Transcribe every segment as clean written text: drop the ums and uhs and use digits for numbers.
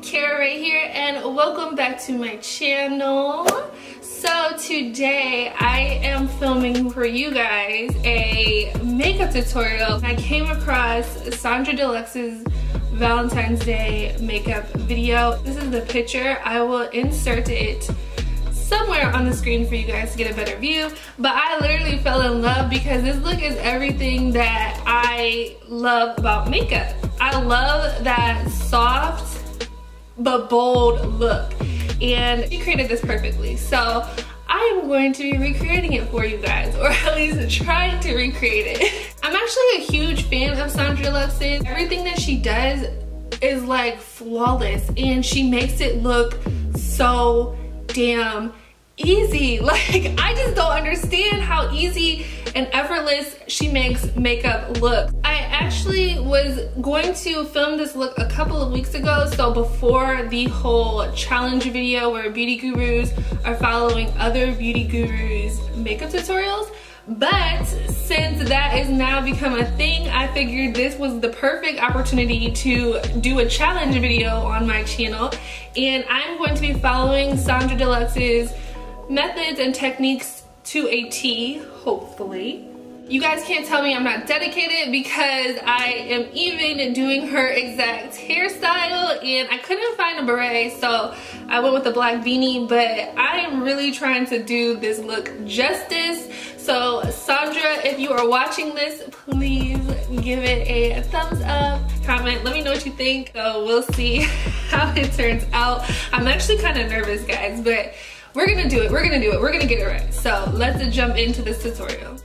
KARARAE here, and welcome back to my channel. So today I am filming for you guys a makeup tutorial. I came across SONJDRADELUXE'S Valentine's Day makeup video. This is the picture. I will insert it somewhere on the screen for you guys to get a better view, but I literally fell in love because this look is everything that I love about makeup. I love that soft but bold look, and she created this perfectly. So I am going to be recreating it for you guys, or at least trying to recreate it. I'm actually a huge fan of SONJDRADELUXE'S. Everything that she does is like flawless, and she makes it look so damn easy. Like, I just don't understand how easy and effortless she makes makeup look. I actually was going to film this look a couple of weeks ago, so before the whole challenge video where beauty gurus are following other beauty gurus makeup tutorials. But since that is now become a thing, I figured this was the perfect opportunity to do a challenge video on my channel, and I'm going to be following SONJDRADELUXE'S methods and techniques to a T, hopefully. You guys can't tell me I'm not dedicated because I am even doing her exact hairstyle, and I couldn't find a beret, so I went with a black beanie, but I am really trying to do this look justice. So Sondra, if you are watching this, please give it a thumbs up, comment, let me know what you think. So we'll see how it turns out. I'm actually kind of nervous, guys, but we're gonna do it, we're gonna do it, we're gonna get it right. So let's jump into this tutorial.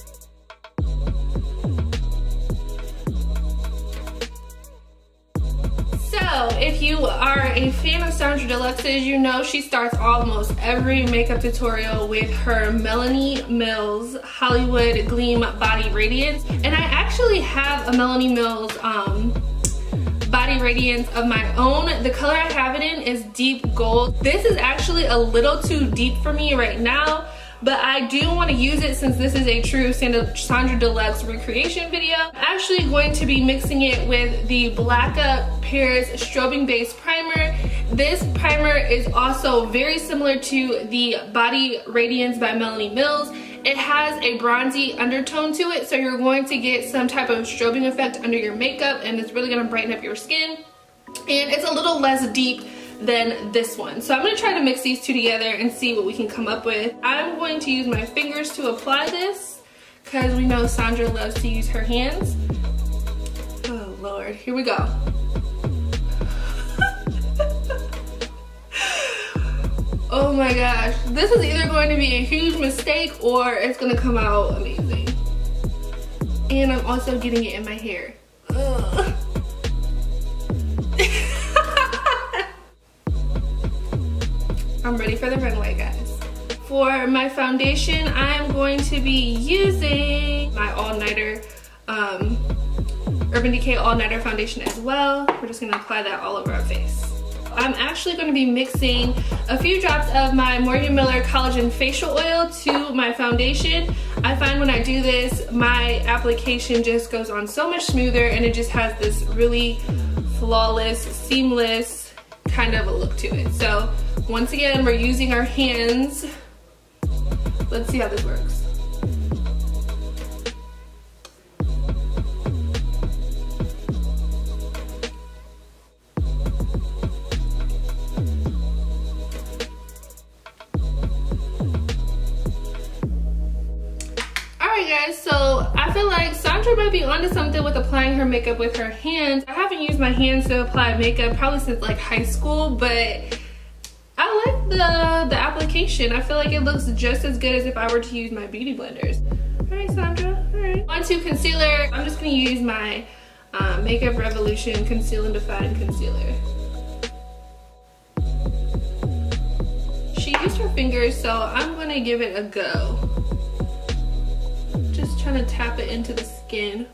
So if you are a fan of SONJDRADELUXE'S, you know she starts almost every makeup tutorial with her Melanie Mills Hollywood Gleam Body Radiance. And I actually have a Melanie Mills body radiance of my own. The color I have it in is deep gold. This is actually a little too deep for me right now, but I do want to use it since this is a true SONJDRADELUXE recreation video. I'm actually going to be mixing it with the Black Up Paris Strobing Base Primer. This primer is also very similar to the Body Radiance by Melanie Mills. It has a bronzy undertone to it, so you're going to get some type of strobing effect under your makeup, and it's really going to brighten up your skin. And it's a little less deep than this one. So I'm going to try to mix these two together and see what we can come up with. I'm going to use my fingers to apply this because we know Sondra loves to use her hands. Oh Lord, here we go. Oh my gosh, this is either going to be a huge mistake or it's going to come out amazing. And I'm also getting it in my hair. Ugh. I'm ready for the runway, guys. For my foundation, I'm going to be using my all-nighter Urban Decay all-nighter foundation as well. We're just going to apply that all over our face. I'm actually going to be mixing a few drops of my Morgan Miller Collagen Facial Oil to my foundation. I find when I do this, my application just goes on so much smoother, and it just has this really flawless, seamless kind of a look to it. So once again, we're using our hands. Let's see how this works. Guys, so I feel like Sondra might be onto something with applying her makeup with her hands. I haven't used my hands to apply makeup probably since like high school, but I like the application. I feel like it looks just as good as if I were to use my beauty blenders. All right, Sondra, all right. On to concealer. I'm just gonna use my Makeup Revolution Conceal and Define Concealer. She used her fingers, so I'm gonna give it a go. Just trying to tap it into the skin.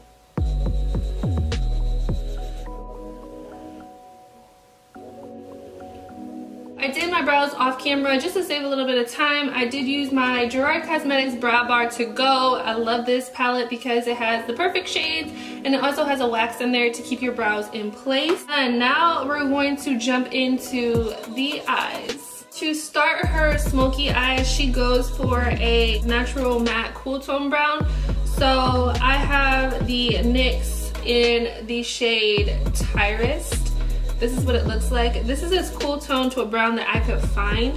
I did my brows brows off camera just to save a little bit of time. I did use my Gerard Cosmetics Brow Bar to Go. I love this palette because it has the perfect shades and it also has a wax in there to keep your brows in place. And now we're going to jump into the eyes. To start her smoky eyes, she goes for a natural matte cool tone brown. So I have the NYX in the shade Tyrest. This is what it looks like. This is as cool tone to a brown that I could find.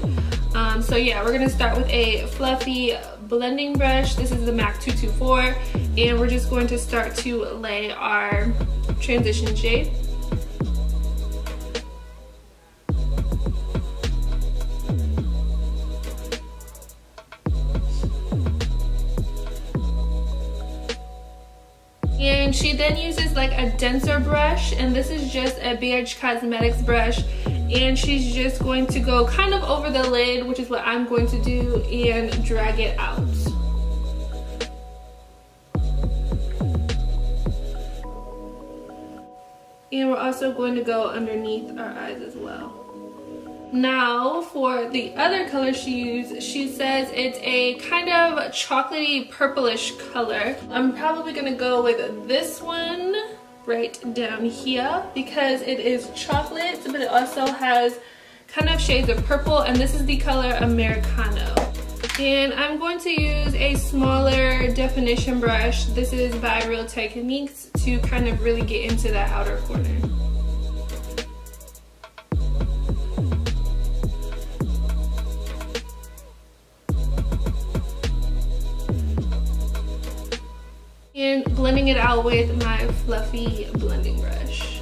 So yeah, we're gonna start with a fluffy blending brush. This is the MAC 224, and we're just going to start to lay our transition shade. And she then uses like a denser brush, and this is just a BH Cosmetics brush, and she's just going to go kind of over the lid, which is what I'm going to do, and drag it out. And we're also going to go underneath our eyes as well. Now for the other color she used, she says it's a kind of chocolatey purplish color. I'm probably gonna go with this one right down here because it is chocolate, but it also has kind of shades of purple, and this is the color Americano. And I'm going to use a smaller definition brush. This is by Real Techniques to kind of really get into that outer corner. And blending it out with my fluffy blending brush.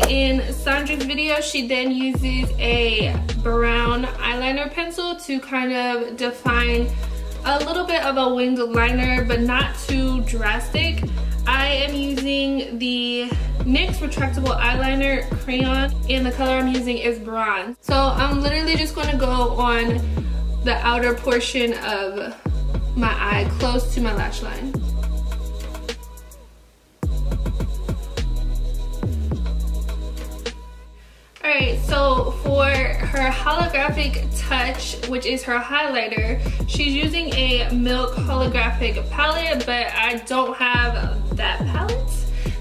In Sondra's video, she then uses a brown eyeliner pencil to kind of define a little bit of a winged liner, but not too drastic. I am using the NYX retractable eyeliner crayon, and the color I'm using is bronze. So I'm literally just going to go on the outer portion of my eye close to my lash line. Alright, so for her holographic touch, which is her highlighter, she's using a Milk holographic palette, but I don't have that palette.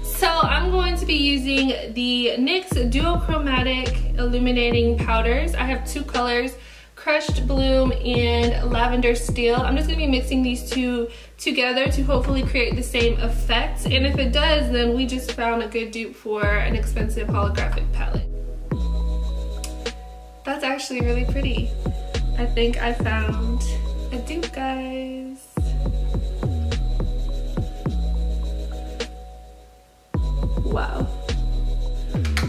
So I'm going to be using the NYX Duochromatic Illuminating Powders. I have two colors, Crushed Bloom and Lavender Steel. I'm just going to be mixing these two together to hopefully create the same effect. And if it does, then we just found a good dupe for an expensive holographic palette. That's actually really pretty. I think I found a dupe, guys. Wow.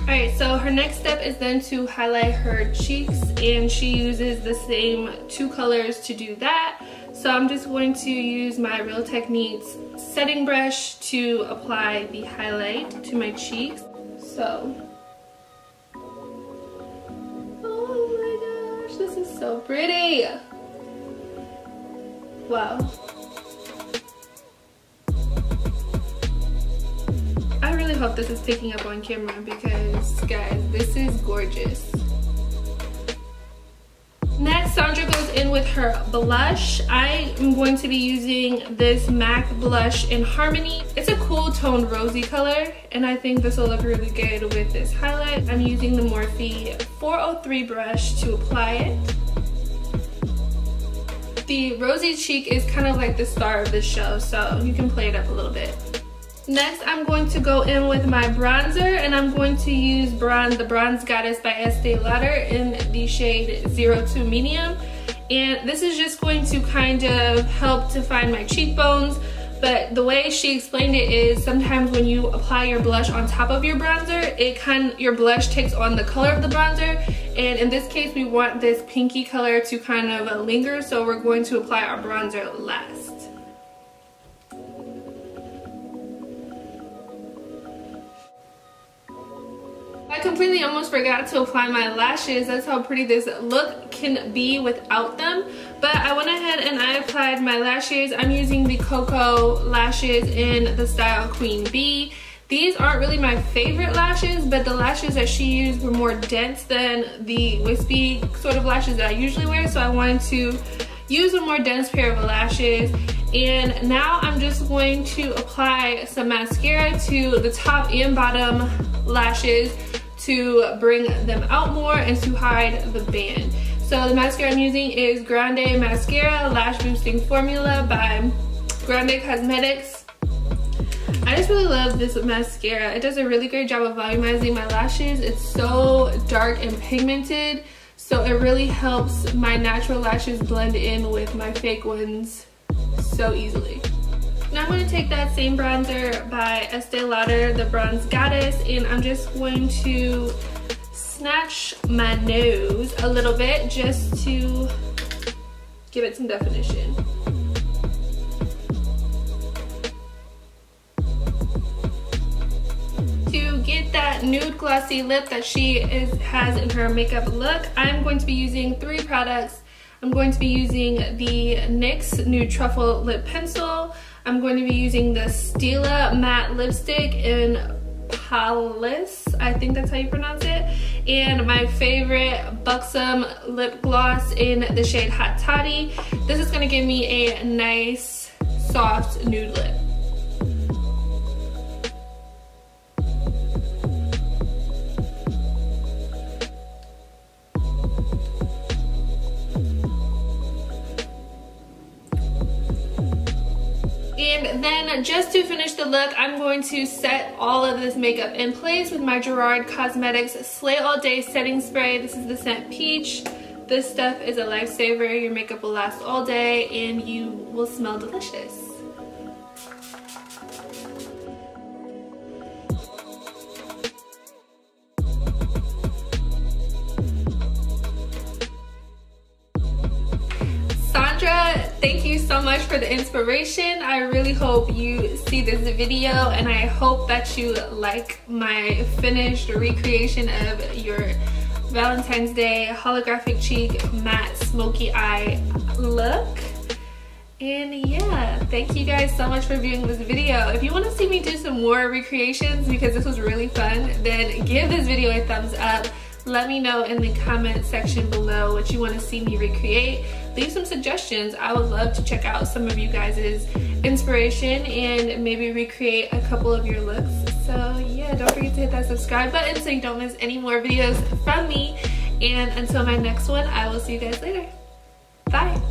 Alright, so her next step is then to highlight her cheeks, and she uses the same two colors to do that. So I'm just going to use my Real Techniques setting brush to apply the highlight to my cheeks. So, oh my gosh, this is so pretty. Wow. I really hope this is picking up on camera because, guys, this is gorgeous. Next, Sondra goes in with her blush. I am going to be using this MAC blush in Harmony. It's a cool toned rosy color, and I think this will look really good with this highlight. I'm using the Morphe 403 brush to apply it. The rosy cheek is kind of like the star of the show, so you can play it up a little bit. Next, I'm going to go in with my bronzer, and I'm going to use the Bronze Goddess by Estee Lauder in the shade 02 Medium. And this is just going to kind of help define my cheekbones, but the way she explained it is sometimes when you apply your blush on top of your bronzer, your blush takes on the color of the bronzer, and in this case we want this pinky color to kind of linger, so we're going to apply our bronzer last. I completely almost forgot to apply my lashes. That's how pretty this look can be without them. But I went ahead and I applied my lashes. I'm using the Cocoa lashes in the style Queen Bee. These aren't really my favorite lashes, but the lashes that she used were more dense than the wispy sort of lashes that I usually wear, so I wanted to use a more dense pair of lashes. And now I'm just going to apply some mascara to the top and bottom lashes to bring them out more and to hide the band. So the mascara I'm using is Grande Mascara Lash Boosting Formula by Grande Cosmetics. I just really love this mascara. It does a really great job of volumizing my lashes. It's so dark and pigmented, so it really helps my natural lashes blend in with my fake ones so easily. Now I'm going to take that same bronzer by Estee Lauder, the Bronze Goddess, and I'm just going to snatch my nose a little bit just to give it some definition. To get that nude glossy lip that she has in her makeup look, I'm going to be using 3 products. I'm going to be using the NYX Nude Truffle Lip Pencil. I'm going to be using the Stila Matte Lipstick in Palace, I think that's how you pronounce it, and my favorite Buxom Lip Gloss in the shade Hot Toddy. This is going to give me a nice, soft nude lip. And then just to finish the look, I'm going to set all of this makeup in place with my Gerard Cosmetics Slay All Day Setting Spray. This is the scent Peach. This stuff is a lifesaver. Your makeup will last all day and you will smell delicious. Sondra, thank you so much for the inspiration. I really hope you see this video and I hope that you like my finished recreation of your Valentine's Day holographic cheek matte smoky eye look. And yeah, thank you guys so much for viewing this video. If you want to see me do some more recreations because this was really fun, then give this video a thumbs up. Let me know in the comment section below what you want to see me recreate. Leave some suggestions. I would love to check out some of you guys' inspiration and maybe recreate a couple of your looks. So yeah, don't forget to hit that subscribe button so you don't miss any more videos from me. And until my next one, I will see you guys later. Bye.